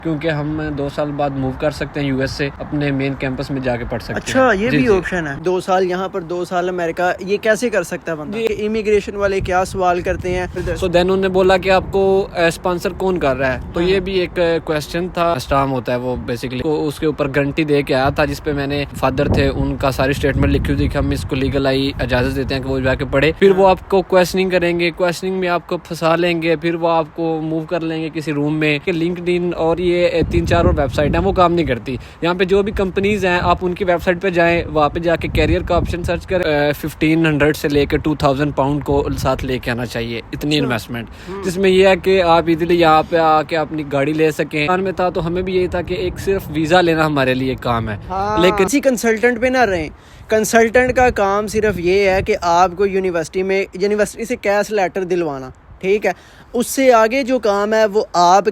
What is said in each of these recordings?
کیونکہ ہم 2 سال بعد موو کر سکتے ہیں US سے اپنے مین کیمپس میں جا کے پڑھ سکتے ہیں. اچھا یہ بھی آپشن ہے, 2 سال یہاں پر 2 سال امریکہ, یہ کیسے کر سکتا ہے بندہ؟ امیگریشن والے کیا سوال کرتے ہیں؟ سو دین انہوں نے بولا کہ آپ کو اسپانسر کون کر رہا ہے, تو یہ بھی ایک کویسچن تھا. اسٹام ہوتا ہے وہ بیسیکلی, اس کے اوپر گارنٹی دے کے آیا تھا جس پہ میں نے فادر تھے ان کا ساری اسٹیٹمنٹ لکھی ہوئی تھی کہ ہم اس کو لیگل اجازت دیتے ہیں کہ وہ جا کے پڑھے. پھر وہ آپ کو کویسچننگ کریں گے, کویسچننگ میں آپ کو پھنسا لیں گے, پھر وہ آپ کو موو کر لیں گے کسی روم میں. کہ لنکڈ ان اور یہ 3-4 اور ویب سائٹ ہیں وہ کام نہیں کرتی. یہاں پہ جو بھی کمپنیز ہیں آپ ان کی ویب سائٹ پہ جائیں, وہاں پہ جا کے کیریئر کا آپشن سرچ کر 1500 سے لے کے 2000 پاؤنڈ کو ساتھ لے کے آنا چاہیے, اتنی انویسٹمنٹ, جس میں یہ ہے کہ آپ ایزیلی یہاں پہ آ کے اپنی گاڑی لے سکیں. میں تھا تو ہمیں بھی یہی تھا کہ ایک صرف ویزا لینا ہمارے لیے کام ہے, لیکن کسی کنسلٹنٹ پہ نہ رہیں. کنسلٹنٹ کا کام صرف یہ ہے کہ آپ کو یونیورسٹی سے کیس لیٹر دلوانا, ٹھیک ہے, اس سے آگے جو کام ہے وہ آپ.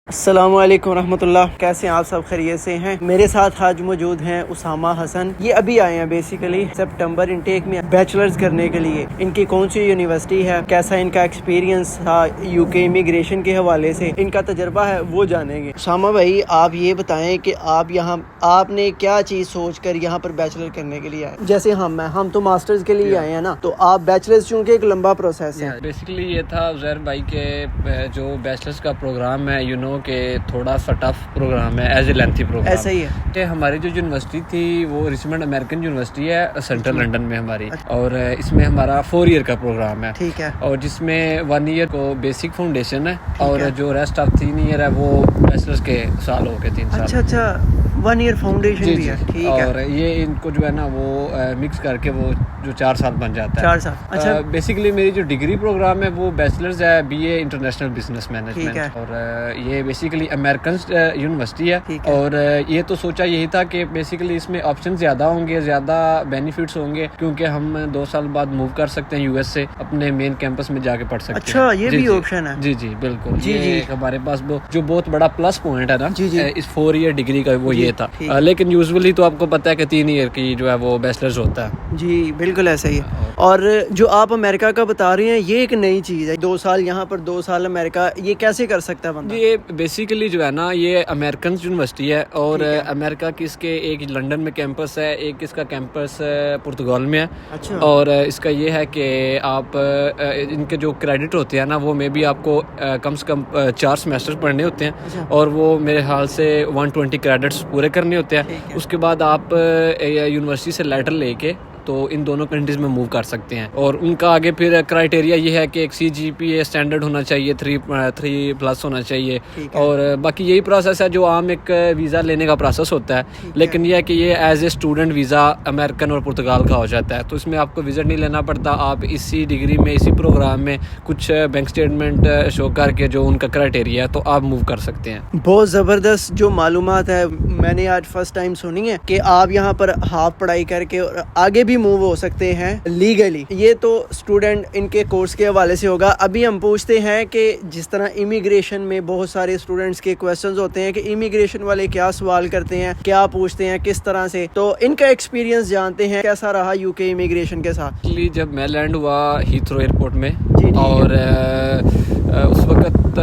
السلام علیکم ورحمۃ اللہ, کیسے ہیں آپ سب؟ خیریت سے ہیں؟ میرے ساتھ آج موجود ہیں اسامہ حسن. یہ ابھی آئے ہیں بیسیکلی سپٹمبر انٹیک میں بیچلرز کرنے کے لیے. ان کی کون سی یونیورسٹی ہے, کیسا ان کا ایکسپیرینس تھا UK امیگریشن کے حوالے سے, ان کا تجربہ ہے وہ جانیں گے. اسامہ بھائی آپ یہ بتائیں کہ آپ نے کیا چیز سوچ کر یہاں پر بیچلر کرنے کے لیے آئے؟ جیسے ہم تو ماسٹرز کے لیے آئے ہیں نا, تو آپ بیچلرز چونکہ ایک لمبا پروسیس ہے. بیسیکلی یہ تھا زہر بھائی کے جو بیچلرز کا پروگرام ہے کہ تھوڑا سا ٹف پروگرام ہے, ایز اے لینتھی پروگرام. ایسا ہی ہے کہ ہماری جو یونیورسٹی تھی وہ ریچمنڈ امریکن یونیورسٹی ہے سینٹرل لنڈن میں ہماری, اور اس میں ہمارا 4 ایئر کا پروگرام ہے, ٹھیک ہے, اور جس میں 1 ایئر کو بیسک فاؤنڈیشن ہے, اور جو ریسٹ آف 3 ایئر ہے وہ بیچلرز کے سال ہو کے 3 سال. اچھا 1 ایئر فاؤنڈیشن بھی ہے, ٹھیک ہے, اور یہ ان کو جو ہے نا وہ مکس کر کے وہ جو 4 سال بن جاتا ہے. 4 سال. اچھا بیسیکلی میری جو ڈگری پروگرام ہے وہ بیچلرز ہے BA انٹرنیشنل بزنس مینجمنٹ, اور یہ بیسیکلی امریکن یونیورسٹی ہے. اور یہ تو سوچا یہی تھا کہ بیسیکلی اس میں آپشن زیادہ ہوں گے, زیادہ بینیفٹس ہوں گے, کیونکہ ہم 2 سال بعد موو کر سکتے ہیں US سے اپنے مین کیمپس میں جا کے پڑھ سکتے ہیں. اچھا یہ بھی آپشن ہے. جی بالکل, یہ ہمارے پاس جو بہت بڑا پلس پوائنٹ ہے نا اس 4 ایئر ڈگری کا, وہ یہ تھا. لیکن یوزولی تو آپ کو پتہ ہے کہ 3 ایئر کی جو ہے وہ بیچلرز ہوتا ہے. جی بالکل ایسا ہی ہے. اور جو آپ امریکہ کا بتا رہے ہیں یہ ایک نئی چیز ہے, 2 سال یہاں پر 2 سال امریکہ, یہ کیسے کر سکتا ہے بندہ؟ یہ بیسیکلی جو ہے نا یہ امریکن یونیورسٹی ہے, اور امریکہ کی اس کے ایک لنڈن میں کیمپس ہے, ایک اس کا کیمپس پرتگال میں ہے. اور اس کا یہ ہے کہ آپ ان کے جو کریڈٹ ہوتے ہیں نا وہ میں بھی آپ کو کم سے کم 4 سیمیسٹر پڑھنے ہوتے ہیں, اور وہ میرے خیال سے 120 کریڈٹس پورے کرنے ہوتے ہیں. اس کے بعد آپ یونیورسٹی سے لیٹر لے کے تو ان دونوں کنٹریز میں موو کر سکتے ہیں. اور ان کا آگے پھر کرائٹیریا یہ ہے کہ ایک CGPA اسٹینڈرڈ ہونا چاہیے, 3+ ہونا چاہیے, اور باقی یہی پروسیس ہے جو عام ایک ویزا لینے کا پروسیس ہوتا ہے. لیکن یہ ہے کہ یہ as a student visa American اور پرتگال کا ہو جاتا ہے, تو اس میں آپ کو وزٹ نہیں لینا پڑتا. آپ اسی ڈگری میں اسی پروگرام میں کچھ بینک اسٹیٹمنٹ شو کر کے جو ان کا کرائٹیریا ہے تو آپ موو کر سکتے ہیں. بہت زبردست جو معلومات ہے, میں نے آج فرسٹ ٹائم سنی ہے کہ آپ یہاں پر ہاف پڑھائی کر کے اور آگے بھی موو ہو سکتے ہیں لیگلی. یہ تو اسٹوڈنٹ ان کے کورس کے حوالے سے ہوگا. ابھی ہم پوچھتے ہیں کہ جس طرح امیگریشن میں بہت سارے اسٹوڈنٹس کے کویسچنز ہوتے ہیں کہ امیگریشن والے کیا سوال کرتے ہیں, کیا پوچھتے ہیں, کس طرح سے, تو ان کا ایکسپیرینس جانتے ہیں کیسا رہا UK امیگریشن کے ساتھ. جب میں لینڈ ہوا ہیتھرو ایئرپورٹ میں, اور اس وقت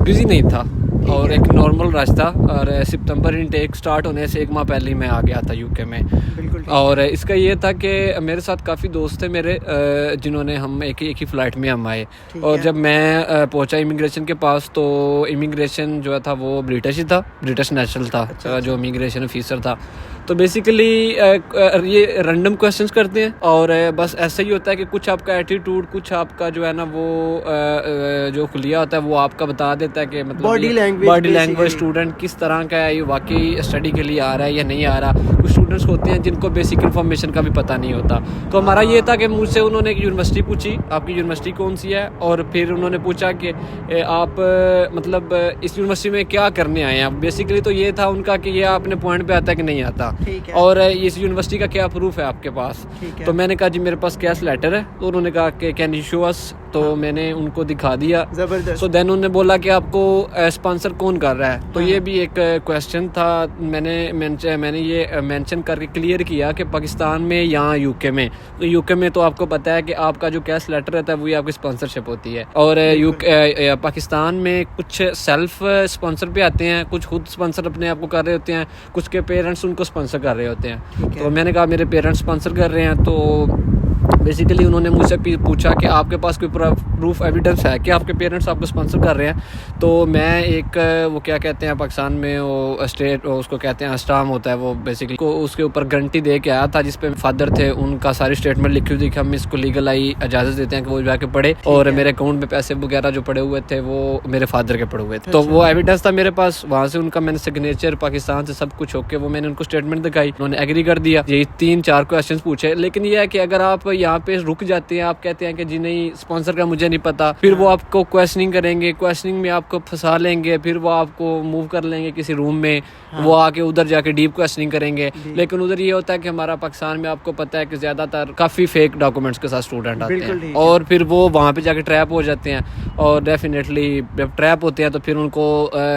بزی نہیں تھا اور ایک نارمل رش تھا, اور سپتمبر انٹیک سٹارٹ ہونے سے 1 ماہ پہلے ہی میں آ گیا تھا UK میں. اور اس کا یہ تھا کہ میرے ساتھ کافی دوست تھے میرے جنہوں نے ہم ایک ہی فلائٹ میں ہم آئے. اور جب میں پہنچا امیگریشن کے پاس تو امیگریشن جو تھا وہ برٹش ہی تھا, برٹش نیشنل تھا جو امیگریشن آفیسر تھا. تو بیسیکلی یہ رینڈم کویسچنس کرتے ہیں, اور بس ایسا ہی ہوتا ہے کہ کچھ آپ کا ایٹیٹیوڈ, کچھ آپ کا جو ہے نا وہ جو خلیہ ہوتا ہے وہ آپ کا بتا دیتا ہے کہ مطلب باڈی لینگویج اسٹوڈنٹ کس طرح کا ہے, یہ واقعی اسٹڈی کے لیے آ رہا ہے یا نہیں آ رہا. کچھ اسٹوڈنٹس ہوتے ہیں جن کو بیسک انفارمیشن کا بھی پتہ نہیں ہوتا. تو ہمارا یہ تھا کہ مجھ سے انہوں نے ایک یونیورسٹی پوچھی, آپ کی یونیورسٹی کون سی ہے, اور پھر انہوں نے پوچھا کہ آپ مطلب اس یونیورسٹی میں کیا کرنے آئے ہیں. بیسیکلی تو یہ تھا ان کا کہ یہ اپنے پوائنٹ پہ آتا ہے کہ نہیں آتا, اور اس یونیورسٹی کا کیا پروف ہے آپ کے پاس. تو میں نے کہا جی میرے پاس کیس لیٹر ہے. تو انہوں نے کہا کہ کین یو شو اس تو میں نے ان کو دکھا دیا. زبردست. سو دین انہوں نے بولا کہ آپ کو اسپانسر کون کر رہا ہے, تو یہ بھی ایک کویشچن تھا. میں نے یہ مینشن کر کے کلیئر کیا کہ پاکستان میں یا یو کے میں, تو یو کے میں تو آپ کو پتہ ہے کہ آپ کا جو کیش لیٹر رہتا ہے وہی آپ کی اسپانسرشپ ہوتی ہے, اور پاکستان میں کچھ سیلف اسپانسر پہ آتے ہیں, کچھ خود اسپانسر اپنے آپ کو کر رہے ہوتے ہیں, کچھ کے پیرنٹس ان کو اسپانسر کر رہے ہوتے ہیں. تو میں نے کہا میرے پیرنٹس اسپانسر کر رہے ہیں. تو بیسیکلی انہوں نے مجھ سے پوچھا کہ آپ کے پاس کوئی پروف ایویڈنس ہے کہ آپ کے پیرنٹس آپ کو اسپانسر کر رہے ہیں. تو میں ایک وہ کیا کہتے ہیں پاکستان میں وہ اسٹیٹ اس کو کہتے ہیں اسٹام ہوتا ہے, وہ بیسیکلی اس کے اوپر گارنٹی دے کے آیا تھا جس پہ فادر تھے, ان کا ساری اسٹیٹمنٹ لکھی ہوئی تھی کہ ہم اس کو لیگل آئی اجازت دیتے ہیں کہ وہ جا کے پڑھے, اور میرے اکاؤنٹ میں پیسے وغیرہ جو پڑے ہوئے تھے وہ میرے فادر کے پڑے ہوئے تھے. تو وہ ایویڈنس تھا میرے پاس, وہاں سے ان کا میں نے سگنیچر پاکستان سے سب کچھ ہو کے وہ میں نے ان کو اسٹیٹمنٹ دکھائی, انہوں نے ایگری کر دیا. یہی 3-4 کویشچنس پوچھے, لیکن یہ ہے کہ اگر آپ یہاں پہ رک جاتے ہیں, آپ کہتے ہیں کہ جی نہیں اسپانسر کا مجھے نہیں پتا, پھر وہ آپ کو کویشچننگ کریں گے, کویشچننگ میں آپ کو پھنسا لیں گے, پھر وہ آپ کو موو کر لیں گے کسی روم میں, وہ آ کے ادھر جا کے ڈیپ کویشچننگ کریں گے. لیکن ادھر یہ ہوتا ہے کہ ہمارا پاکستان میں آپ کو پتا ہے کہ زیادہ تر کافی فیک ڈاکومنٹس کے ساتھ اسٹوڈنٹ آتے ہیں, اور پھر وہ وہاں پہ جا کے ٹریپ ہو جاتے ہیں, اور ڈیفینیٹلی جب ٹریپ ہوتے ہیں تو پھر ان کو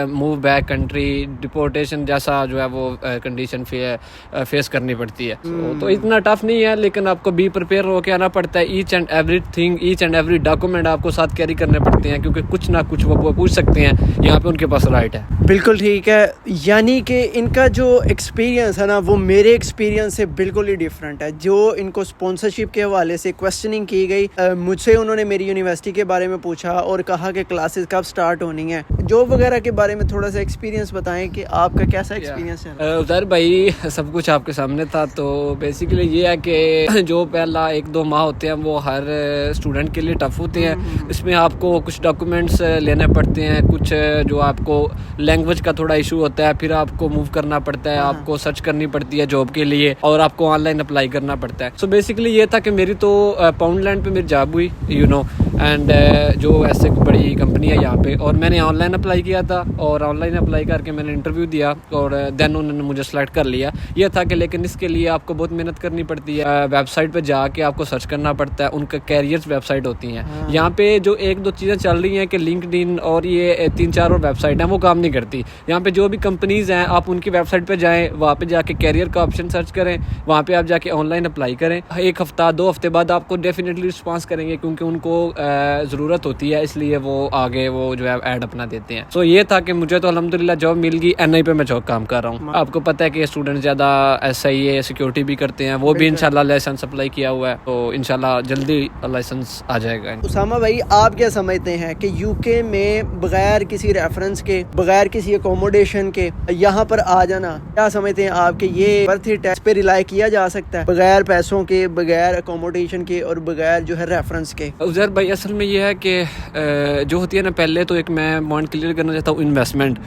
موو بیک کنٹری, ڈپورٹیشن جیسا جو ہے وہ کنڈیشن فیس کرنی پڑتی ہے. تو اتنا ٹف نہیں ہے, لیکن آپ کو بی پریپیئر ہو کے آنا پڑتا ہے. Each and every thing, each and every document آپ کو ساتھ کیری کرنے پڑتے ہیں, کیونکہ کچھ نہ کچھ وہ پوچھ سکتے ہیں, یہاں پہ ان کے پاس رائٹ ہے. بالکل ٹھیک ہے. یعنی کہ ان کا جو ایکسپیرینس ہے نا وہ میرے ایکسپیرینس سے بالکل ہی ڈفرینٹ ہے. جو ان کو اسپانسرشپ کے حوالے سے کویسچننگ کی گئی, مجھ سے انہوں نے میری یونیورسٹی کے بارے میں پوچھا اور کہا کہ کلاسز کب سٹارٹ ہونی ہیں, جاب وغیرہ کے بارے میں تھوڑا سا ایکسپیرینس بتائیں کہ آپ کا کیسا ایکسپیرینس ہے. عزیر بھائی سب کچھ آپ کے سامنے تھا. تو بیسیکلی یہ ہے کہ جو پہلا 1-2 ماہ ہوتے ہیں وہ ہر اسٹوڈنٹ کے لیے ٹف ہوتے ہیں. اس میں آپ کو کچھ ڈاکومنٹس لینے پڑتے ہیں, کچھ جو آپ کو لینگویج کا تھوڑا ایشو ہوتا ہے, پھر آپ کو موو کرنا پڑتا ہے, آپ کو سرچ کرنی پڑتی ہے جاب کے لیے, اور آپ کو آن لائن اپلائی کرنا پڑتا ہے. سو بیسیکلی یہ تھا کہ میری تو پاؤنڈ لینڈ پہ میری جاب ہوئی, یو نو, اینڈ جو ایسے بڑی کمپنی ہے یہاں پہ, اور میں نے آن لائن اپلائی کیا تھا, اور آن لائن اپلائی کر کے میں نے انٹرویو دیا, اور دین انہوں نے مجھے سلیکٹ کر لیا. یہ تھا کہ لیکن اس کے لیے آپ کو بہت محنت کرنی پڑتی ہے, ویب سائٹ پہ جا کے آپ کو سرچ کرنا پڑتا ہے, ان کا کیریئرز ویب سائٹ ہوتی ہیں. یہاں پہ جو 1-2 چیزیں چل رہی ہیں کہ لنکڈ ان اور یہ 3-4 اور ویب سائٹ ہیں وہ کام نہیں کرتی. یہاں پہ جو بھی کمپنیز ہیں آپ ان کی ویب سائٹ پہ جائیں, وہاں پہ جا کے کیریئر کا آپشن سرچ کریں, وہاں پہ آپ جا کے آن لائن اپلائی کریں. 1 ہفتہ 2 ہفتے بعد آپ کو ڈیفینیٹلی رسپانس کریں گے, کیونکہ ان کو ضرورت ہوتی ہے, اس لیے وہ آگے وہ جو ہے ایڈ اپنا دیتے ہیں. سو یہ تھا کہ مجھے تو الحمدللہ جاب مل گئی. این آئی پہ میں جاب کام کر رہا ہوں. آپ کو پتہ ہے کہ اسٹوڈنٹ زیادہ ایس آئی اے سیکورٹی بھی کرتے ہیں, وہ بھی انشاءاللہ لائسنس اپلائی کیا ہوا ہے, تو انشاءاللہ جلدی لائسنس آ جائے گا. اسامہ بھائی آپ کیا سمجھتے ہیں کہ یو کے میں بغیر کسی ریفرنس کے, بغیر کسی اکوموڈیشن کے یہاں پر آ جانا, کیا سمجھتے ہیں آپ کہ یہ ورتھ اٹ ہے, اس پہ ریلائی کیا جا سکتا ہے بغیر پیسوں کے, بغیر اکوموڈیشن کے, اور بغیر جو ہے ریفرنس کے؟ عزیر بھائی اصل میں یہ ہے کہ جو ہوتی ہے نا, پہلے تو ایک میں پوائنٹ کلیئر کرنا چاہتا ہوں, انویسٹمنٹ.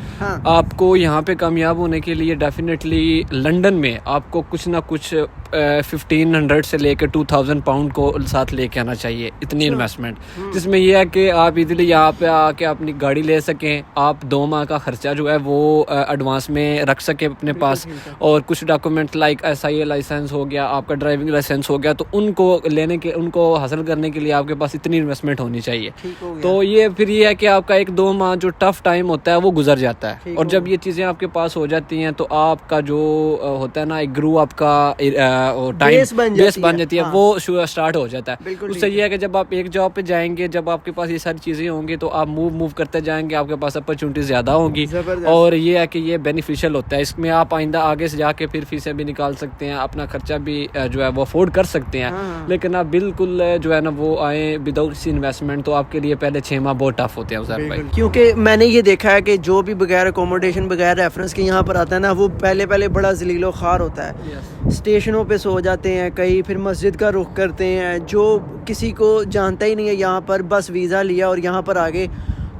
آپ کو یہاں پہ کامیاب ہونے کے لیے ڈیفینیٹلی لنڈن میں آپ کو کچھ نہ کچھ 1500 سے لے کے 2000 پاؤنڈ کو ساتھ لے کے آنا چاہیے, اتنی انویسٹمنٹ, جس میں یہ ہے کہ آپ ایزیلی یہاں پہ آ کے اپنی گاڑی لے سکیں, آپ 2 ماہ کا خرچہ جو ہے وہ ایڈوانس میں رکھ سکیں اپنے پاس, اور کچھ document like S I A license ہو گیا, آپ کا ڈرائیونگ لائسنس ہو گیا, تو ان کو لینے کے, ان کو حاصل کرنے کے لیے آپ کے پاس اتنی انویسٹمنٹ ہونی چاہیے. تو یہ پھر یہ ہے کہ آپ کا 1-2 ماہ جو ٹف ٹائم ہوتا ہے وہ گزر جاتا ہے, اور جب یہ چیزیں آپ کے پاس ہو جاتی ہیں تو آپ کا جو ہوتا ہے نا ایک گرو, آپ کا بیس بن جاتی ہے, وہ اسٹارٹ ہو جاتا ہے. اس سے یہ ہے کہ جب آپ ایک جاب پہ جائیں گے, جب آپ کے پاس یہ ساری چیزیں ہوں گی تو آپ موو کرتے جائیں گے, آپ کے پاس اپرچونیٹیز زیادہ ہوں گی, اور یہ ہے کہ یہ بینیفیشل ہوتا ہے. اس میں آپ آئندہ آگے سے جا کے پھر فیسیں بھی نکال سکتے ہیں, اپنا خرچہ بھی جو ہے وہ افورڈ کر سکتے ہیں. لیکن آپ بالکل جو ہے نا وہ آئیں وداؤٹ کسی انویسٹمنٹ, تو آپ کے لیے پہلے 6 ماہ بہت ٹف ہوتے ہیں عزیر بھائی. کیونکہ میں نے یہ دیکھا ہے کہ جو بھی بغیر اکوموڈیشن, بغیر ریفرنس کے یہاں پر آتا ہے نا, وہ پہلے بڑا ذلیل و خوار ہوتا ہے. اسٹیشنوں پہ سو جاتے ہیں کئی, پھر مسجد کا رخ کرتے ہیں, جو کسی کو جانتا ہی نہیں ہے یہاں پر, بس ویزا لیا اور یہاں پر آگے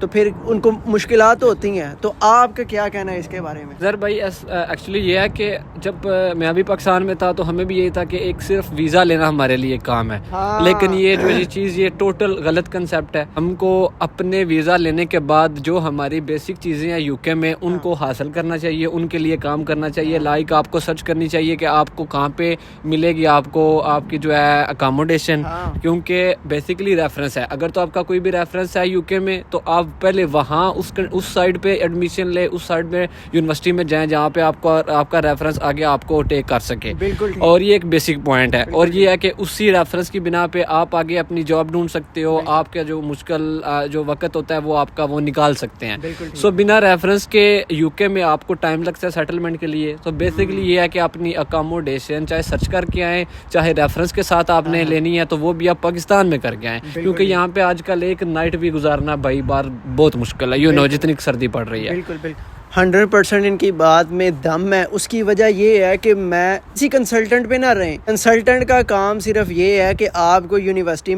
تو پھر ان کو مشکلات ہوتی ہیں. تو آپ کا کیا کہنا ہے اس کے بارے میں؟ زہر بھائی ایکچولی یہ ہے کہ جب میں بھی پاکستان میں تھا تو ہمیں بھی یہی تھا کہ ایک صرف ویزا لینا ہمارے لیے کام ہے, لیکن یہ چیز یہ ٹوٹل غلط کنسیپٹ ہے. ہم کو اپنے ویزا لینے کے بعد جو ہماری بیسک چیزیں ہیں UK میں ان کو حاصل کرنا چاہیے, ان کے لیے کام کرنا چاہیے. لائک آپ کو سرچ کرنی چاہیے کہ آپ کو کہاں پہ ملے گی آپ کو آپ کی جو ہے اکاموڈیشن, کیونکہ بیسکلی ریفرنس ہے. اگر تو آپ کا کوئی بھی ریفرنس ہے UK میں تو آپ پہلے وہاں اس سائڈ پہ ایڈمیشن لے, اس سائڈ میں یونیورسٹی میں جائیں جہاں پہ آپ کا ریفرنس آگے آپ کو ٹیک کر سکے. اور یہ ایک بیسک پوائنٹ ہے. اور یہ ہے کہ اسی ریفرنس کی بنا پہ آپ آگے اپنی جاب ڈھونڈ سکتے ہو, آپ کا جو مشکل جو وقت ہوتا ہے وہ آپ کا وہ نکال سکتے ہیں. سو بنا ریفرنس کے UK میں آپ کو ٹائم لگتا ہے سیٹلمنٹ کے لیے. تو بیسکلی یہ ہے کہ اپنی اکاموڈیشن چاہے سرچ کر کے آئیں, چاہے ریفرنس کے ساتھ آپ نے لینی ہے تو وہ بھی آپ پاکستان میں کر کے آئیں, کیونکہ یہاں پہ آج کل ایک نائٹ بھی گزارنا بھائی بار بہت مشکل ہے, جتنی سردی پڑ رہی ہے. بالکل بالکل 100% ان کی بات میں دم ہے. اس کی وجہ یہ ہے کہ میں کسی کنسلٹنٹ پہ نہ رہیں. کنسلٹنٹ کا کام صرف یہ ہے کہ آپ کو یونیورسٹی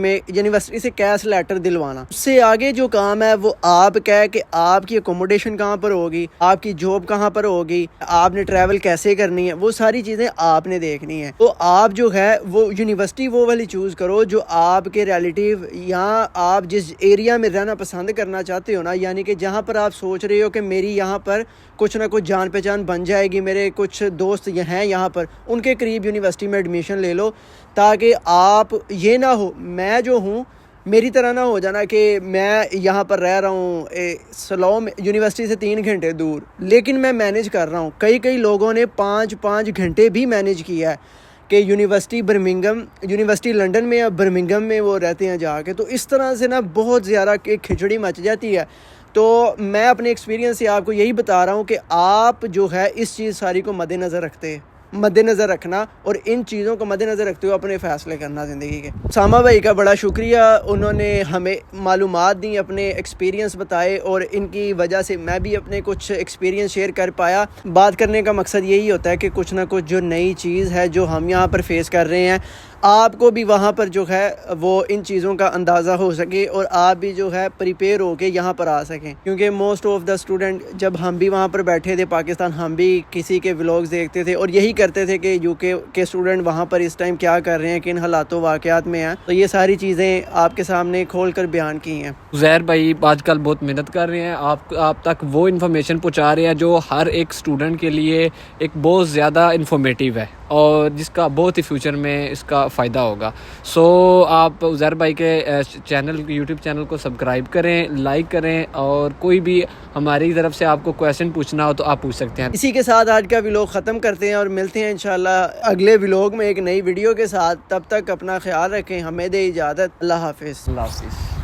سے کیش لیٹر دلوانا. اس سے آگے جو کام ہے وہ آپ کا ہے کہ آپ کی اکوموڈیشن کہاں پر ہوگی, آپ کی جاب کہاں پر ہوگی, آپ نے ٹریول کیسے کرنی ہے, وہ ساری چیزیں آپ نے دیکھنی ہے. تو آپ جو ہے وہ یونیورسٹی وہ والی چوز کرو جو آپ کے ریلیٹیو یا آپ جس ایریا میں رہنا پسند کرنا چاہتے ہو نا, یعنی کہ جہاں پر آپ سوچ رہے ہو کہ میری یہاں پر کچھ نہ کچھ جان پہچان بن جائے گی, میرے کچھ دوست ہیں یہاں پر, ان کے قریب یونیورسٹی میں ایڈمیشن لے لو, تاکہ آپ یہ نہ ہو میں جو ہوں میری طرح نہ ہو جانا کہ میں یہاں پر رہ رہا ہوں سلو میں یونیورسٹی سے 3 گھنٹے دور, لیکن میں مینیج کر رہا ہوں. کئی لوگوں نے 5 گھنٹے بھی مینیج کیا ہے کہ یونیورسٹی لنڈن میں یا برمنگم میں وہ رہتے ہیں جا کے. تو اس طرح سے نا بہت زیادہ کھچڑی مچ جاتی ہے. تو میں اپنے ایکسپیرینس سے آپ کو یہی بتا رہا ہوں کہ آپ جو ہے اس چیز ساری کو مد نظر رکھنا اور ان چیزوں کو مد نظر رکھتے ہوئے اپنے فیصلے کرنا زندگی کے. اسامہ بھائی کا بڑا شکریہ, انہوں نے ہمیں معلومات دی, اپنے ایکسپیرینس بتائے, اور ان کی وجہ سے میں بھی اپنے کچھ ایکسپیرینس شیئر کر پایا. بات کرنے کا مقصد یہی ہوتا ہے کہ کچھ نہ کچھ جو نئی چیز ہے جو ہم یہاں پر فیس کر رہے ہیں, آپ کو بھی وہاں پر جو ہے وہ ان چیزوں کا اندازہ ہو سکے اور آپ بھی جو ہے پریپیئر ہو کے یہاں پر آ سکیں. کیونکہ موسٹ آف دا اسٹوڈنٹ جب ہم بھی وہاں پر بیٹھے تھے پاکستان, ہم بھی کسی کے ولاگز دیکھتے تھے اور یہی کرتے تھے کہ UK کے اسٹوڈنٹ وہاں پر اس ٹائم کیا کر رہے ہیں, کن حالات و واقعات میں ہیں. تو یہ ساری چیزیں آپ کے سامنے کھول کر بیان کی ہیں. زہر بھائی آج کل بہت محنت کر رہے ہیں, آپ تک وہ انفارمیشن پہنچا رہے ہیں جو ہر ایک اسٹوڈنٹ کے لیے ایک بہت زیادہ انفارمیٹیو ہے اور جس کا بہت ہی فیوچر میں اس کا فائدہ ہوگا. سو آپ زہر بھائی کے YouTube چینل کو سبسکرائب کریں, لائک کریں, اور کوئی بھی ہماری طرف سے آپ کو کویسچن پوچھنا ہو تو آپ پوچھ سکتے ہیں. اسی کے ساتھ آج کا ولاگ ختم کرتے ہیں اور ملتے ہیں انشاءاللہ اگلے ولاگ میں ایک نئی ویڈیو کے ساتھ. تب تک اپنا خیال رکھیں, ہمیں دے اجازت. اللہ حافظ. اللہ حافظ.